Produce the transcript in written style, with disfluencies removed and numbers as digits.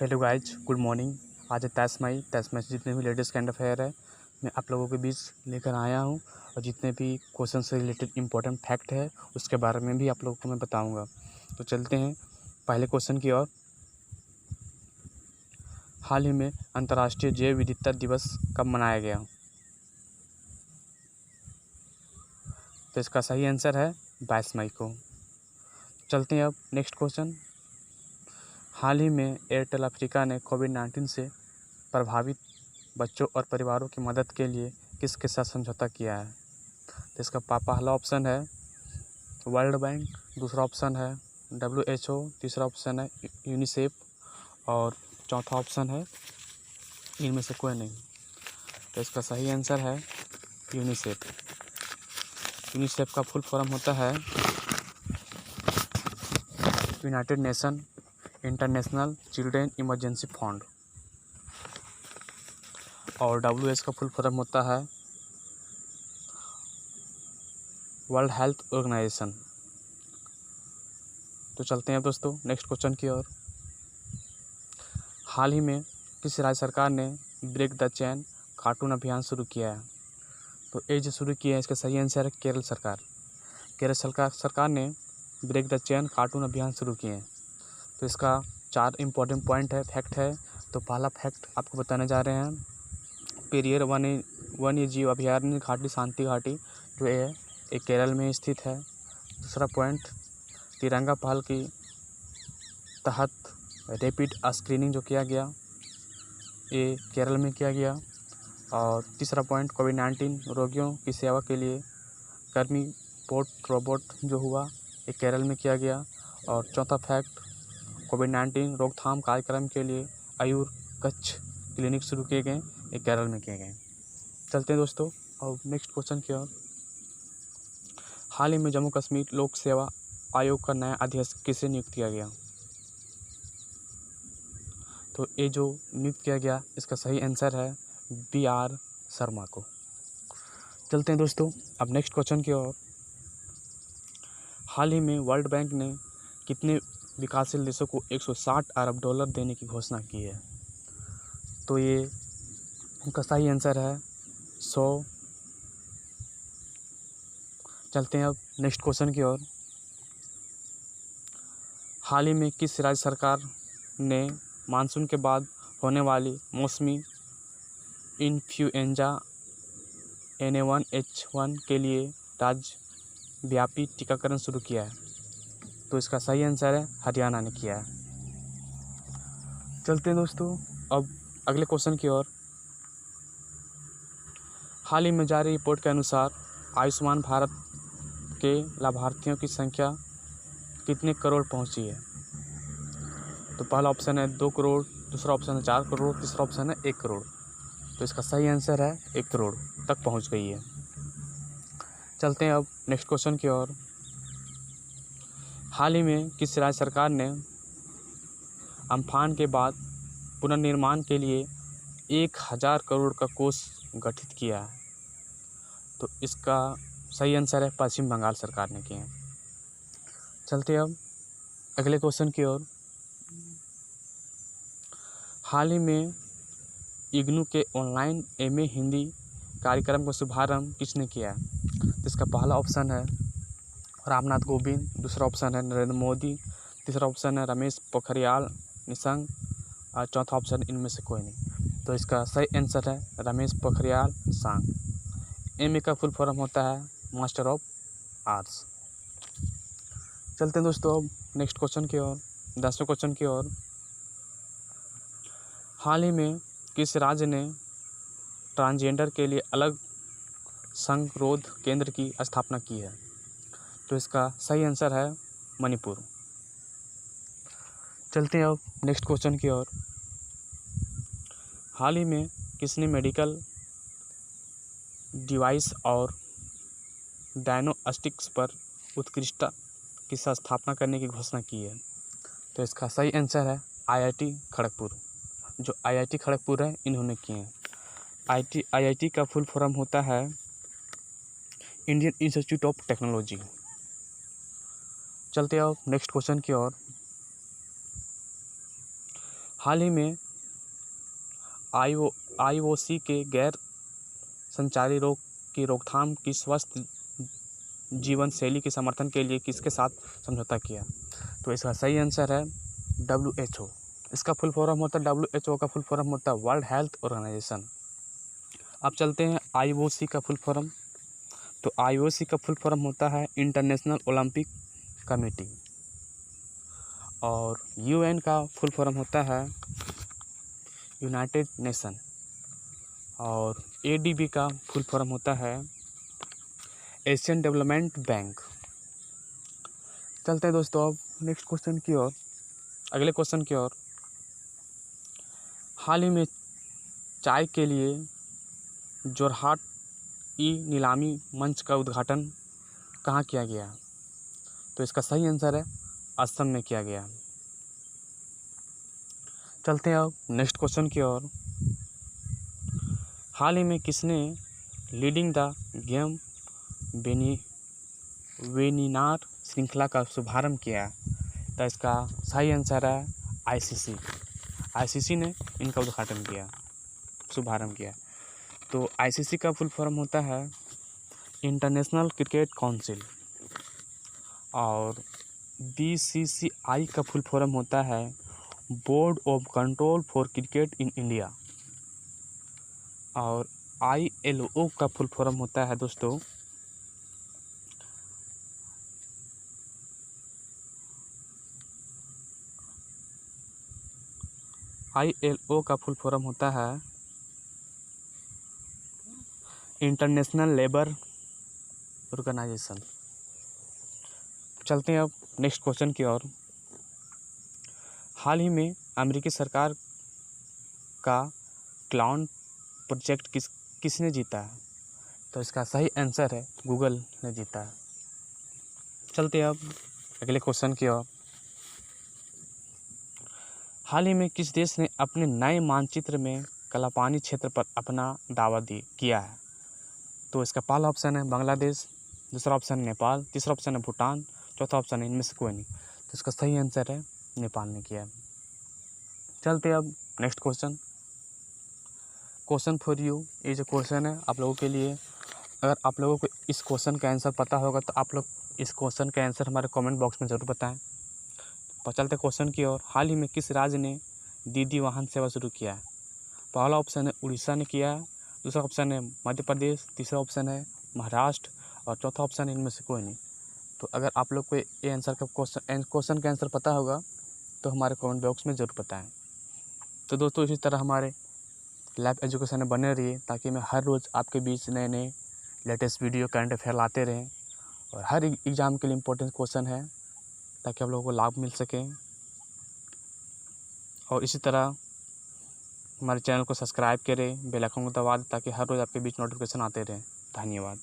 Hello guys, good morning. आज है 23 मई से जितने भी लेटेस्ट काइंड ऑफ अफेयर है मैं आप लोगों के बीच लेकर आया हूँ और जितने भी क्वेश्चन से रिलेटेड इंपॉर्टेंट फैक्ट है उसके बारे में भी आप लोगों को मैं बताऊँगा। तो चलते हैं पहले क्वेश्चन की ओर। हाल ही में अंतर्राष्ट्रीय जैव विविधता दिवस कब मनाया गया? तो इसका सही आंसर है 22 मई को। चलते हैं अब नेक्स्ट क्वेश्चन। हाल ही में एयरटेल अफ्रीका ने कोविड-19 से प्रभावित बच्चों और परिवारों की मदद के लिए किसके साथ समझौता किया है? तो इसका पहला ऑप्शन है वर्ल्ड बैंक, दूसरा ऑप्शन है WHO, तीसरा ऑप्शन है यूनिसेफ और चौथा ऑप्शन है इनमें से कोई नहीं। तो इसका सही आंसर है यूनिसेफ। यूनिसेफ का फुल फॉर्म होता है United nation international children emergency fund और WH का फुल फॉर्म होता है वर्ल्ड हेल्थ ऑर्गेनाइजेशन। तो चलते हैं दोस्तों नेक्स्ट क्वेश्चन की ओर। हाल ही में किस राज्य सरकार ने ब्रेक द चेन कार्टून अभियान शुरू किया है? तो ये जो शुरू किया है इसका सही आंसर है केरल सरकार। केरल सरकार ने ब्रेक द चेन कार्टून अभियान शुरू किए हैं। तो इसका 4 इम्पोर्टेंट पॉइंट है, फैक्ट है। तो पहला फैक्ट आपको बताने जा रहे हैं, पेरियर वन्य जीव अभयारण्य घाटी शांति घाटी जो ये केरल में स्थित है। दूसरा पॉइंट, तिरंगा पहल की तहत रैपिड स्क्रीनिंग जो किया गया ये केरल में किया गया। और तीसरा पॉइंट, कोविड-19 रोगियों की सेवा के लिए कर्मी पोर्ट रोबोट जो हुआ ये केरल में किया गया। और चौथा फैक्ट, कोविड-19 रोकथाम कार्यक्रम के लिए आयुर कच्छ क्लिनिक शुरू किए गए, ये केरल में किए गए। चलते हैं दोस्तों और नेक्स्ट क्वेश्चन की ओर। हाल ही में जम्मू कश्मीर लोक सेवा आयोग का नया अध्यक्ष किसे नियुक्त किया गया? तो ये जो नियुक्त किया गया इसका सही आंसर है BR शर्मा को। चलते हैं दोस्तों अब नेक्स्ट क्वेश्चन की ओर। हाल ही में वर्ल्ड बैंक ने कितने विकासशील देशों को 160 अरब डॉलर देने की घोषणा की है? तो ये उनका सही आंसर है 100। चलते हैं अब नेक्स्ट क्वेश्चन की ओर। हाल ही में किस राज्य सरकार ने मानसून के बाद होने वाली मौसमी इन्फ्लुएंजा NA1H1 के लिए राज्यव्यापी टीकाकरण शुरू किया है? तो इसका सही आंसर है हरियाणा ने किया है। चलते हैं दोस्तों अब अगले क्वेश्चन की ओर। हाल ही में जारी रिपोर्ट के अनुसार आयुष्मान भारत के लाभार्थियों की संख्या कितने करोड़ पहुंची है? तो पहला ऑप्शन है 2 करोड़, दूसरा ऑप्शन है 4 करोड़, तीसरा ऑप्शन है 1 करोड़। तो इसका सही आंसर है 1 करोड़ तक पहुंच गई है। चलते हैं अब नेक्स्ट क्वेश्चन की ओर। हाल ही में किस राज्य सरकार ने अम्फान के बाद पुनर्निर्माण के लिए 1000 करोड़ का कोष गठित किया है? तो इसका सही आंसर है पश्चिम बंगाल सरकार ने किया है। चलते अब अगले क्वेश्चन की ओर। हाल ही में इग्नू के ऑनलाइन MA हिंदी कार्यक्रम का शुभारंभ किसने किया है? तो इसका पहला ऑप्शन है रामनाथ कोविंद, दूसरा ऑप्शन है नरेंद्र मोदी, तीसरा ऑप्शन है रमेश पोखरियाल निशंक और चौथा ऑप्शन इनमें से कोई नहीं। तो इसका सही आंसर है रमेश पोखरियाल निशंक। MA का फुल फॉर्म होता है मास्टर ऑफ आर्ट्स। चलते हैं दोस्तों अब नेक्स्ट क्वेश्चन की ओर, 10वें क्वेश्चन की ओर। हाल ही में किस राज्य ने ट्रांसजेंडर के लिए अलग संगरोध केंद्र की स्थापना की है? तो इसका सही आंसर है मणिपुर। चलते हैं अब नेक्स्ट क्वेश्चन की ओर। हाल ही में किसने मेडिकल डिवाइस और डायग्नोस्टिक्स पर उत्कृष्टता की स्थापना करने की घोषणा की है? तो इसका सही आंसर है IIT खड़गपुर। जो IIT खड़गपुर है इन्होंने किए हैं। IIT का फुल फॉर्म होता है इंडियन इंस्टीट्यूट ऑफ टेक्नोलॉजी। चलते आओ नेक्स्ट क्वेश्चन की ओर। हाल ही में IOC के गैर संचारी रोग की रोकथाम की स्वस्थ जीवन शैली के समर्थन के लिए किसके साथ समझौता किया? तो इसका सही आंसर है WHO। इसका फुल फॉर्म होता है, WHO का फुल फॉर्म होता है वर्ल्ड हेल्थ ऑर्गेनाइजेशन। अब चलते हैं IOC का फुल फॉर्म। तो IOC का फुल फॉर्म होता है इंटरनेशनल ओलंपिक कमेटी। और UN का फुल फॉर्म होता है यूनाइटेड नेशन। और ADB का फुल फॉर्म होता है एशियन डेवलपमेंट बैंक। चलते हैं दोस्तों अब नेक्स्ट क्वेश्चन की ओर, अगले क्वेश्चन की ओर। हाल ही में चाय के लिए जोरहाट नीलामी मंच का उद्घाटन कहाँ किया गया? तो इसका सही आंसर है असम में किया गया। चलते हैं अब नेक्स्ट क्वेश्चन की ओर। हाल ही में किसने लीडिंग द गेम वेबिनार श्रृंखला का शुभारंभ किया? तो इसका सही आंसर है ICC ने इनका उद्घाटन किया, शुभारंभ किया। तो ICC का फुल फॉर्म होता है इंटरनेशनल क्रिकेट काउंसिल। और BCCI का फुल फॉर्म होता है board of control for cricket in India. और ILO का फुल फॉर्म होता है दोस्तों ILO का फुल फॉर्म होता है इंटरनेशनल लेबर ऑर्गेनाइजेशन। चलते हैं अब नेक्स्ट क्वेश्चन की ओर। हाल ही में अमेरिकी सरकार का क्लाउड प्रोजेक्ट किसने जीता है? तो इसका सही आंसर है गूगल ने जीता है। चलते हैं अब अगले क्वेश्चन की ओर। हाल ही में किस देश ने अपने नए मानचित्र में कलापानी क्षेत्र पर अपना दावा किया है? तो इसका पहला ऑप्शन है बांग्लादेश, दूसरा ऑप्शन है नेपाल, तीसरा ऑप्शन है भूटान, चौथा ऑप्शन है इनमें से कोई नहीं। तो इसका सही आंसर है नेपाल ने किया है। चलते अब नेक्स्ट क्वेश्चन फॉर यू। ये जो क्वेश्चन है आप लोगों के लिए, अगर आप लोगों को इस क्वेश्चन का आंसर पता होगा तो आप लोग इस क्वेश्चन का आंसर हमारे कमेंट बॉक्स में ज़रूर बताएं। तो चलते क्वेश्चन की ओर। हाल ही में किस राज्य ने दीदी वाहन सेवा शुरू किया है? पहला ऑप्शन है उड़ीसा ने किया है, दूसरा ऑप्शन है मध्य प्रदेश, तीसरा ऑप्शन है महाराष्ट्र और चौथा ऑप्शन है इनमें से कोई नहीं। तो अगर आप लोग को ये आंसर का क्वेश्चन का आंसर पता होगा तो हमारे कमेंट बॉक्स में ज़रूर बताएं। तो दोस्तों इसी तरह हमारे लैब एजुकेशन में बने रहिए ताकि मैं हर रोज़ आपके बीच नए नए लेटेस्ट वीडियो करंट अफेयर लाते रहें। और हर एग्ज़ाम के लिए इम्पोर्टेंट क्वेश्चन है ताकि आप लोगों को लाभ मिल सके। और इसी तरह हमारे चैनल को सब्सक्राइब करें, बेल आइकन को दबा दें ताकि हर रोज़ आपके बीच नोटिफिकेशन आते रहें। धन्यवाद।